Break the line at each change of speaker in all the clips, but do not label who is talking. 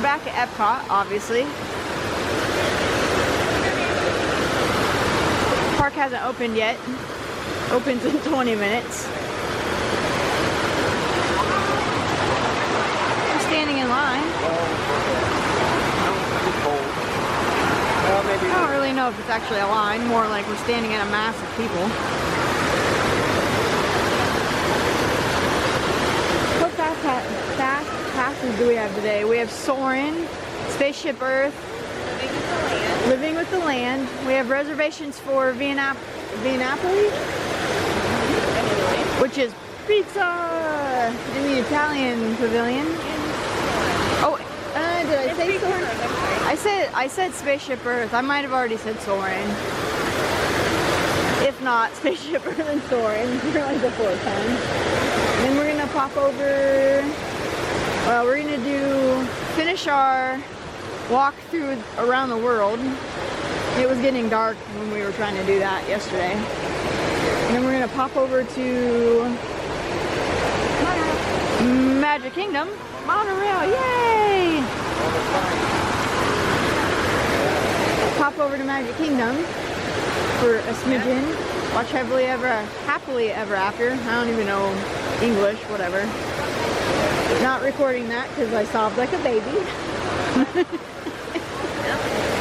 back at Epcot, obviously. Park hasn't opened yet. Opens in 20 minutes. We're standing in line. I don't really know if it's actually a line, more like we're standing in a mass of people. What fast passes do we have today? We have Soarin, Spaceship Earth, Living with the Land. We have reservations for Via Napoli, which is pizza, in the Italian Pavilion. Oh, did I say Soarin? I said Spaceship Earth. I might have already said Soarin. If not, Spaceship Earth and Soarin for like the 4th time. Then we're gonna pop over. Well, we're gonna finish our walk through around the world. It was getting dark when we were trying to do that yesterday. And then we're gonna pop over to Magic Kingdom. Monorail, yay! Pop over to Magic Kingdom for a smidgen. Watch Happily Ever After. I don't even know English, whatever. Not recording that because I sobbed like a baby.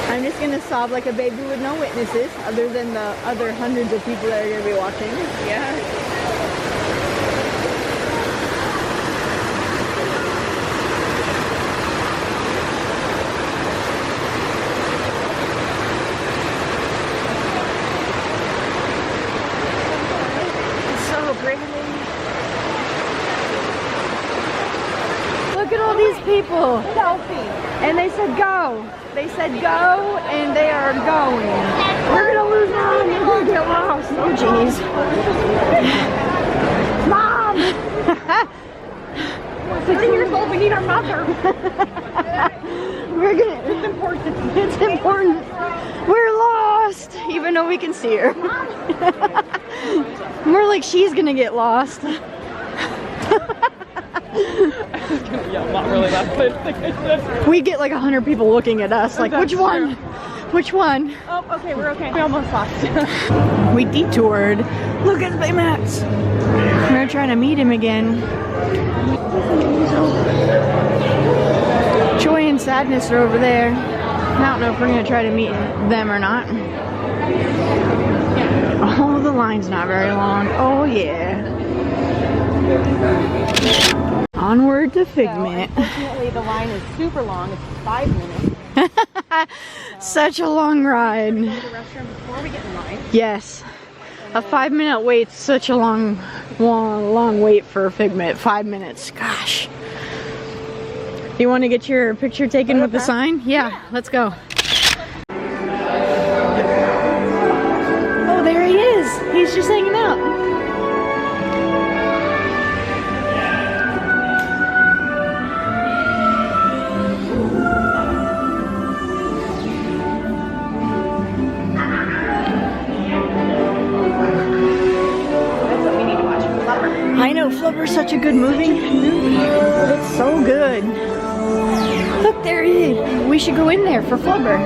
I'm just gonna sob like a baby with no witnesses, other than the other hundreds of people that are gonna be watching. Yeah. Look at all these people. Selfie. And they said go. They said go, and they are going. We're gonna lose mom. We're gonna get lost. Oh jeez. Mom. 16 years old. We need our mother. It's important. It's important. We're lost, even though we can see her. More like she's gonna get lost. Not really that good. We get like 100 people looking at us, like, which one? Which one? Oh, okay, we're okay. We almost lost. We detoured. Look at Baymax. We're trying to meet him again. Joy and Sadness are over there. I don't know if we're gonna try to meet them or not. Oh, the line's not very long. Oh yeah. Onward to Figment.
So, unfortunately, the line is super long. It's 5 minutes.
Such a long ride.
Go to the restroom before we get in line.
Yes. A 5-minute wait's such a long wait for Figment. 5 minutes. Gosh. You want to get your picture taken with the sign? Yeah, let's go. Oh, there he is. He's just hanging out. I know, Flubber's such a good movie. It's so good. Look, there he is. We should go in there for Flubber.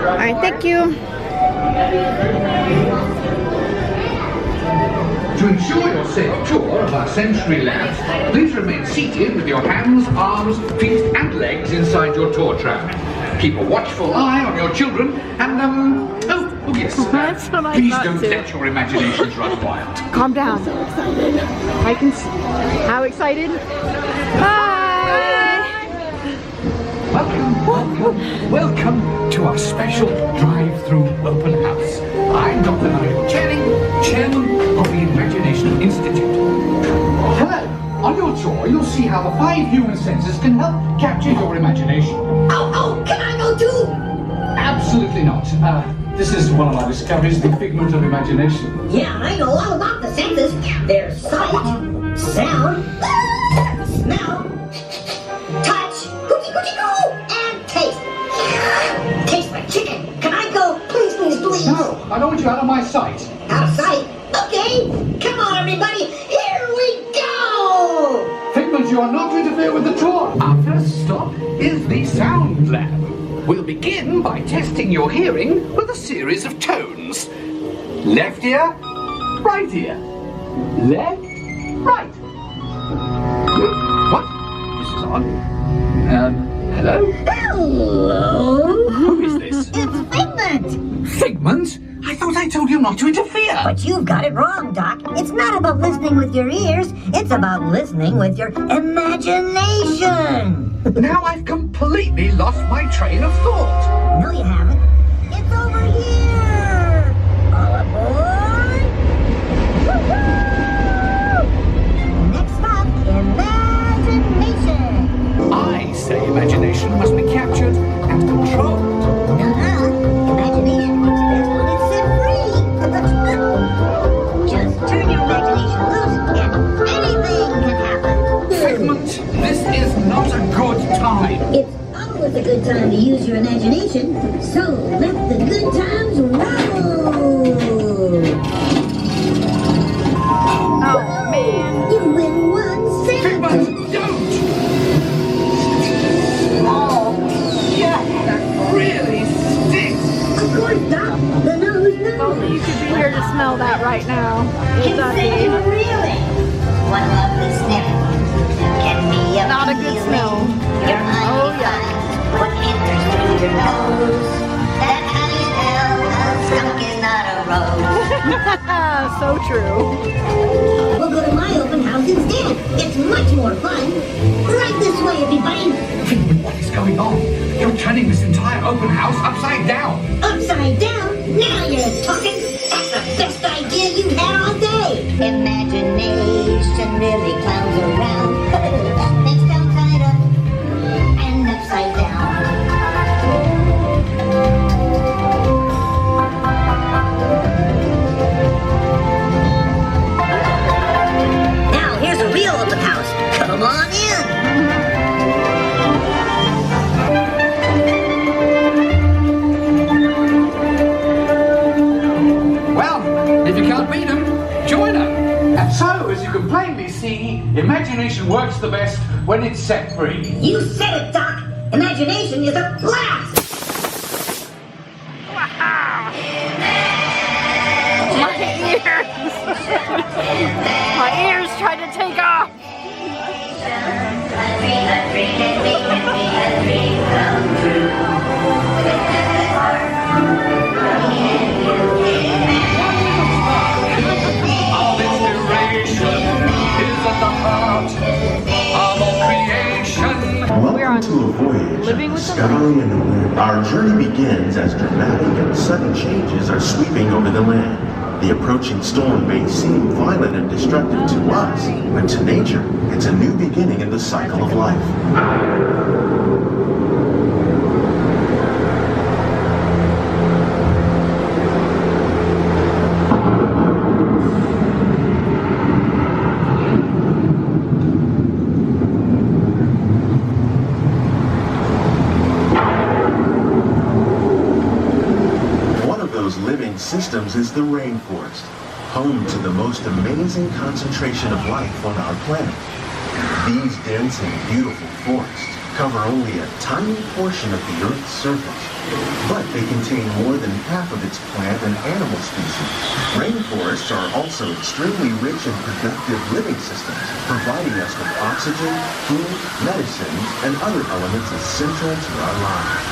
Alright, thank you.
To ensure your safe tour of our sensory labs, please remain seated with your hands, arms, feet and legs inside your tour tram. Keep a watchful eye on your children and, oh yes,
That's what I
please
thought
don't
too.
let your imaginations run wild.
Calm down. I'm so excited. I can see. How excited? Hi!
Welcome to our special drive-through open house. I'm Dr. Nigel Channing, Chairman of the Imagination Institute. Hello. On your tour, you'll see how the 5 human senses can help capture your imagination.
Oh, can I go too?
Absolutely not. This is one of our discoveries, the figment of imagination.
Yeah, I know all about the senses. There's sight, sound, smell, touch, hoochie-coochie-coo, and taste. Taste my chicken. Can I go? Please, please, please.
No, I don't want you out of my sight.
Out of sight? Okay.
is the Sound Lab. We'll begin by testing your hearing with a series of tones. Left ear, right ear. Left, right. What? This is on. Hello?
Hello?
Who is this?
It's Figment!
Figment? I thought I told you not to interfere.
But you've got it wrong, Doc. It's not about listening with your ears. It's about listening with your imagination.
Now I've completely lost my train of thought.
No, you haven't. It's over here. All aboard. Woo-hoo! Next stop, imagination.
I say imagination must be captured and controlled.
Imagination works best when it's set free. Just turn your imagination loose and anything can happen.
Figment, this is not a good time.
It's always a good time to use your imagination, so let the good times roll!
Oh, man.
You win one cent!
Figment, don't! Oh, yeah, that really stinks.
Of course, Doc, the nose knows.
Only you could be here to smell that right now.
Really? One lovely sniff can be a
Not a good smell.
Your honey
Oh, yeah.
finds what enters through your nose. That's how you tell a skunk is not a rose.
So true.
We'll go to my open house instead. It's much more fun. Right this way, everybody.
Figment, what is going on? You're turning this entire open house upside down.
Upside down? Now you're talking. That's the best idea you've had all day. Imagination really clowns around. Things downside up and upside down. Now here's a real open house. Come on in.
Well, if you can't beat them, join them. And so, as you can plainly see, imagination works the best when it's set free.
You said it, Doc. Imagination is a blast.
My ears. My ears try to take off.
All inspiration is at the heart of all creation.
We're on
Welcome to a voyage
Living
of
with the
discovery and awareness. Our journey begins as dramatic and sudden changes are sweeping over the land. The approaching storm may seem violent and destructive to us, but to nature, it's a new beginning in the cycle of life. Living systems is the rainforest, home to the most amazing concentration of life on our planet. These dense and beautiful forests cover only a tiny portion of the Earth's surface, but they contain more than half of its plant and animal species. Rainforests are also extremely rich and productive living systems, providing us with oxygen, food, medicines, and other elements essential to our lives.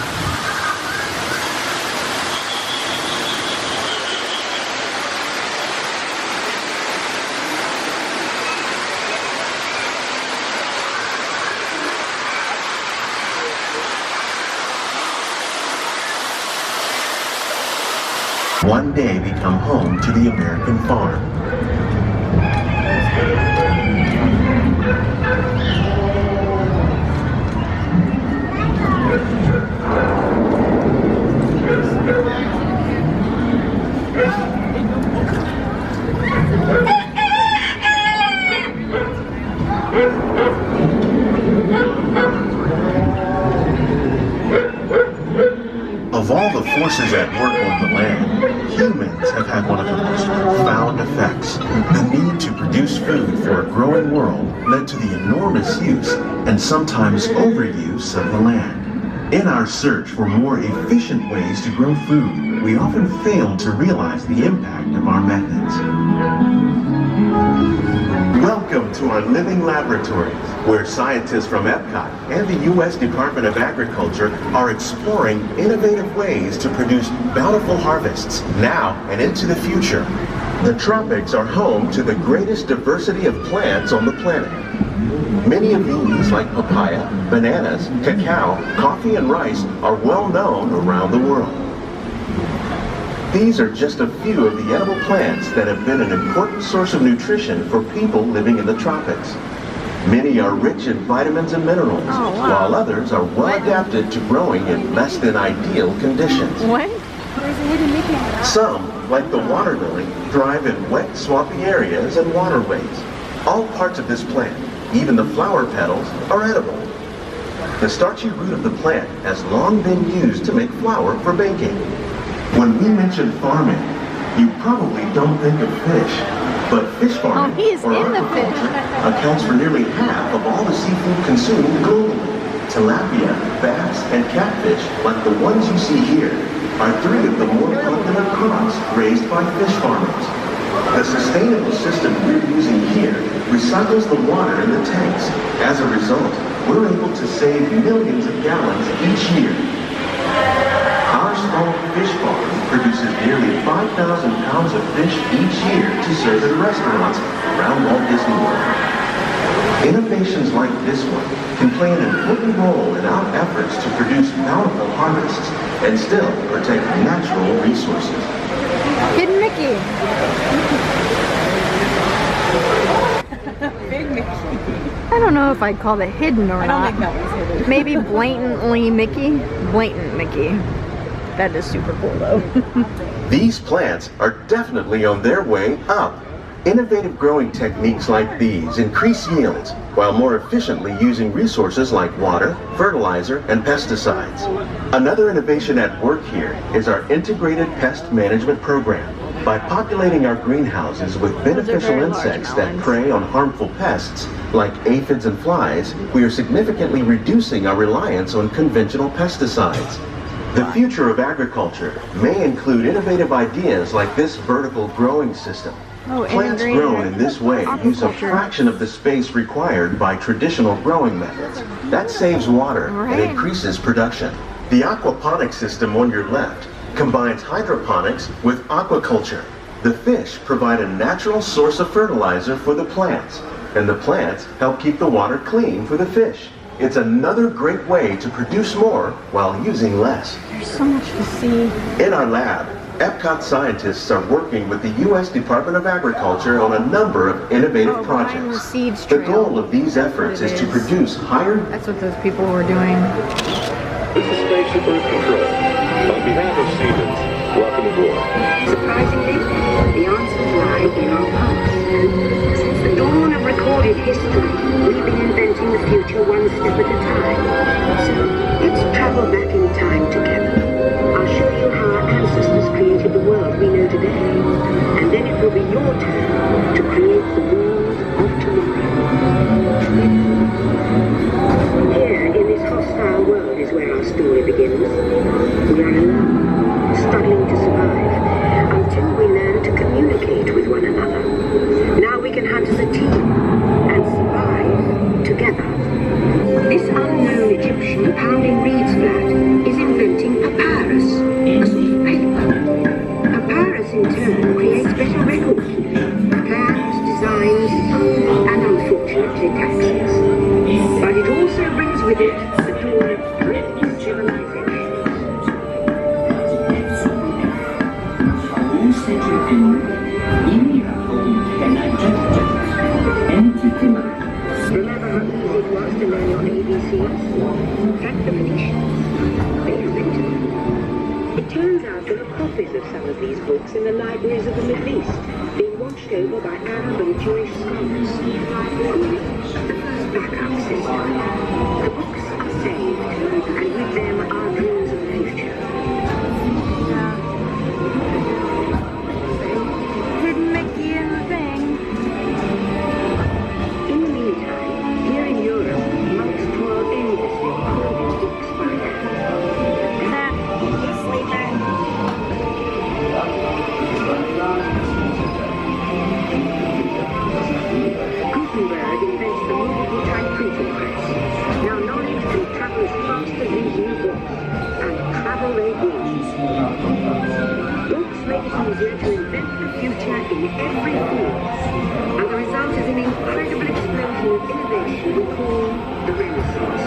One day become home to the American farm. Of all the forces at work on the land, Humans have had one of the most profound effects. The need to produce food for a growing world led to the enormous use and sometimes overuse of the land. In our search for more efficient ways to grow food, we often fail to realize the impact of our methods. Welcome to our living laboratories, where scientists from Epcot and the U.S. Department of Agriculture are exploring innovative ways to produce bountiful harvests now and into the future. The tropics are home to the greatest diversity of plants on the planet. Many of these, like papaya, bananas, cacao, coffee, and rice, are well known around the world. These are just a few of the edible plants that have been an important source of nutrition for people living in the tropics. Many are rich in vitamins and minerals, while others are well adapted to growing in less than ideal conditions.
What?
Some, like the water lily, thrive in wet, swampy areas and waterways. All parts of this plant, even the flower petals, are edible. The starchy root of the plant has long been used to make flour for baking. When we mention farming, you probably don't think of fish, but fish farming or aquaculture accounts for nearly half of all the seafood consumed globally. Tilapia, bass, and catfish, like the ones you see here, are three of the more popular crops raised by fish farmers. The sustainable system we're using here recycles the water in the tanks. As a result, we're able to save millions of gallons each year. Our small fish farm produces nearly 5,000 pounds of fish each year to serve in restaurants around Walt Disney World. Innovations like this one can play an important role in our efforts to produce bountiful harvests and still protect natural resources.
Hidden Mickey.
Big Mickey.
I don't know if I'd call it hidden or
I
not.
don't think that was hidden.
Maybe blatantly Mickey. Blatant Mickey. That is super cool though.
These plants are definitely on their way up. Innovative growing techniques like these increase yields while more efficiently using resources like water, fertilizer, and pesticides. Another innovation at work here is our integrated pest management program. By populating our greenhouses with beneficial insects that prey on harmful pests, like aphids and flies, we are significantly reducing our reliance on conventional pesticides. The future of agriculture may include innovative ideas like this vertical growing system. Plants grown in this way use a fraction of the space required by traditional growing methods. That saves water and increases production. The aquaponics system on your left combines hydroponics with aquaculture. The fish provide a natural source of fertilizer for the plants, and the plants help keep the water clean for the fish. It's another great way to produce more while using less.
There's so much to see.
In our lab, Epcot scientists are working with the U.S. Department of Agriculture on a number of innovative projects. The goal of these efforts is to produce higher...
That's what those people were doing.
This is Spaceship Earth Control. On behalf of Siemens, welcome aboard.
Surprisingly, the answers lie in our past. Since the dawn of recorded history, we've been inventing the future one step at a time. So, let's travel back in time together. I'll show you how our ancestors created the world we know today. And then it will be your turn to create the world of tomorrow. Here, in this hostile world, is where our story begins. We are alone, struggling to survive, until we learn to communicate with one another. Now we can hunt as a team, and survive together. This unknown Egyptian pounding reeds flat is inventing papyrus, a sort of paper. Papyrus in turn creates better record keeping, plans, designs, and unfortunately taxes. But it also brings with it the dawn of great civilization. Remember how easy it was to learn your ABCs? Track the Phoenicians. They invented them. It turns out there are copies of some of these books in the libraries of the Middle East, being watched over by Arab and Jewish scholars. Only the first backup system. The books are saved, and with them our dreams of the future. invents the movable type printing press. Now knowledge can travel as fast as these new books, and travel they will. Books make it easier to invent the future in every field, and the result is an incredible explosion of innovation we call the Renaissance.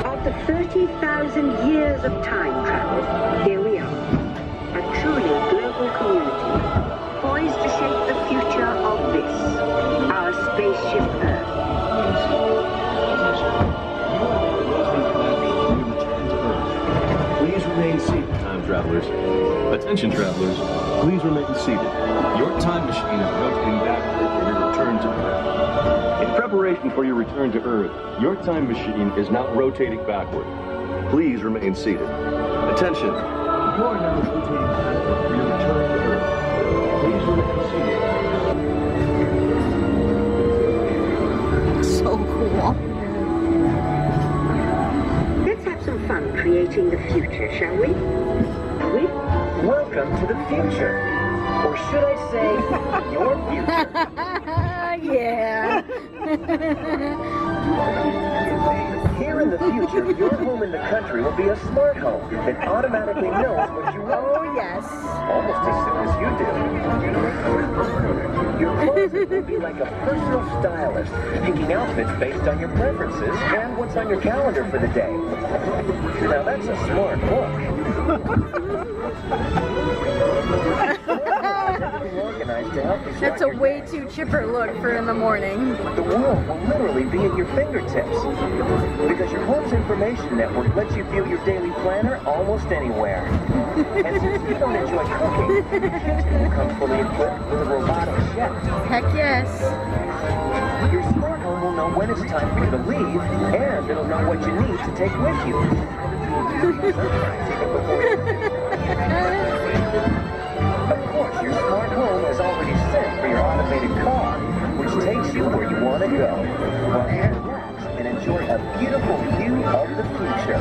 After 30,000 years of time travel, here we are, a truly global community, poised to shape the future of this, our spaceship Earth.
Please remain seated, time travelers. Attention, travelers. Please remain seated. Your time machine is rotating backward for your return to Earth. In preparation for your return to Earth, your time machine is now rotating backward. Please remain seated. Attention. You are now rotating backward for your return to Earth. Please remain seated.
So cool.
Let's have some fun creating the future, shall we?
Welcome to the future. Or should I say, your future.
Yeah.
Here in the future, your home in the country will be a smart home that automatically knows what you want.
Oh, yes.
Almost as soon as you do. Your closet will be like a personal stylist, picking outfits based on your preferences and what's on your calendar for the day. Now that's a smart
That's a way too chipper look for in the morning.
The world will literally be at your fingertips because your home's information network lets you view your daily planner almost anywhere. And since you don't enjoy cooking, your kitchen will come fully equipped with a robotic chef.
Heck yes.
Your smart home will know when it's time for you to leave, and it'll know what you need to take with you. Sometimes even before you Of course, your smart home is already set for your automated car, which takes you where you want to go. While you relax and enjoy a beautiful view of the future.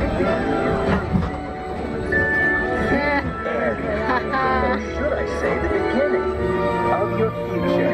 Or should I say the beginning of your future?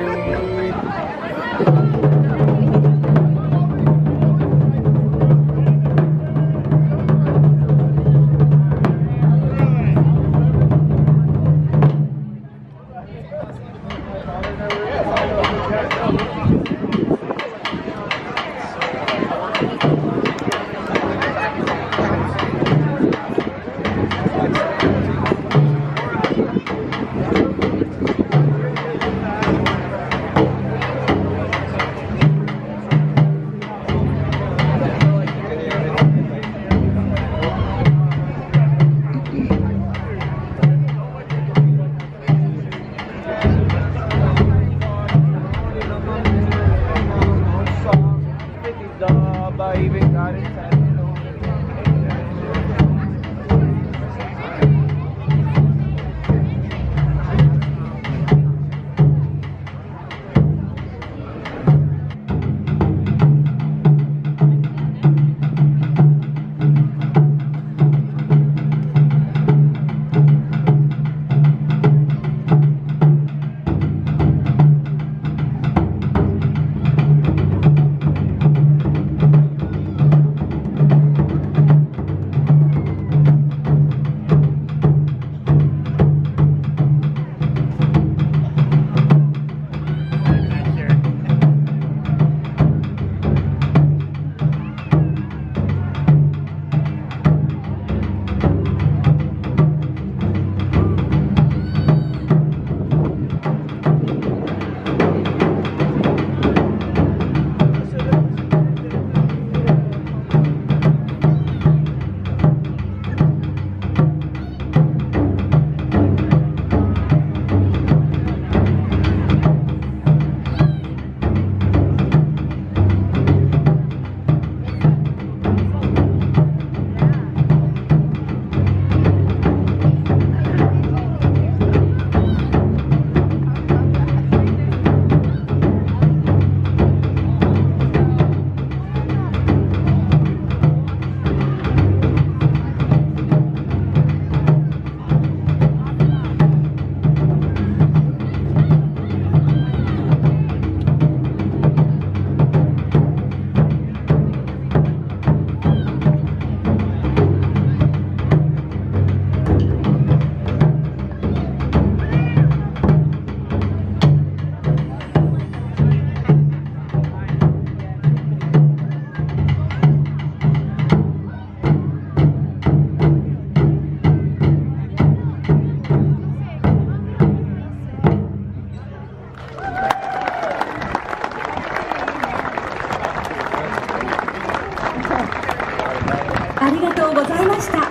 とうございました。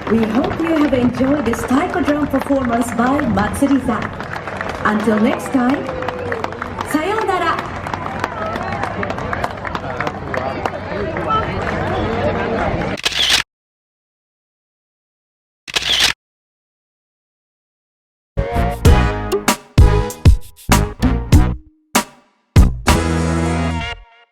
We hope you have enjoyed this taiko drum performance by Matsuri-san. Until next time,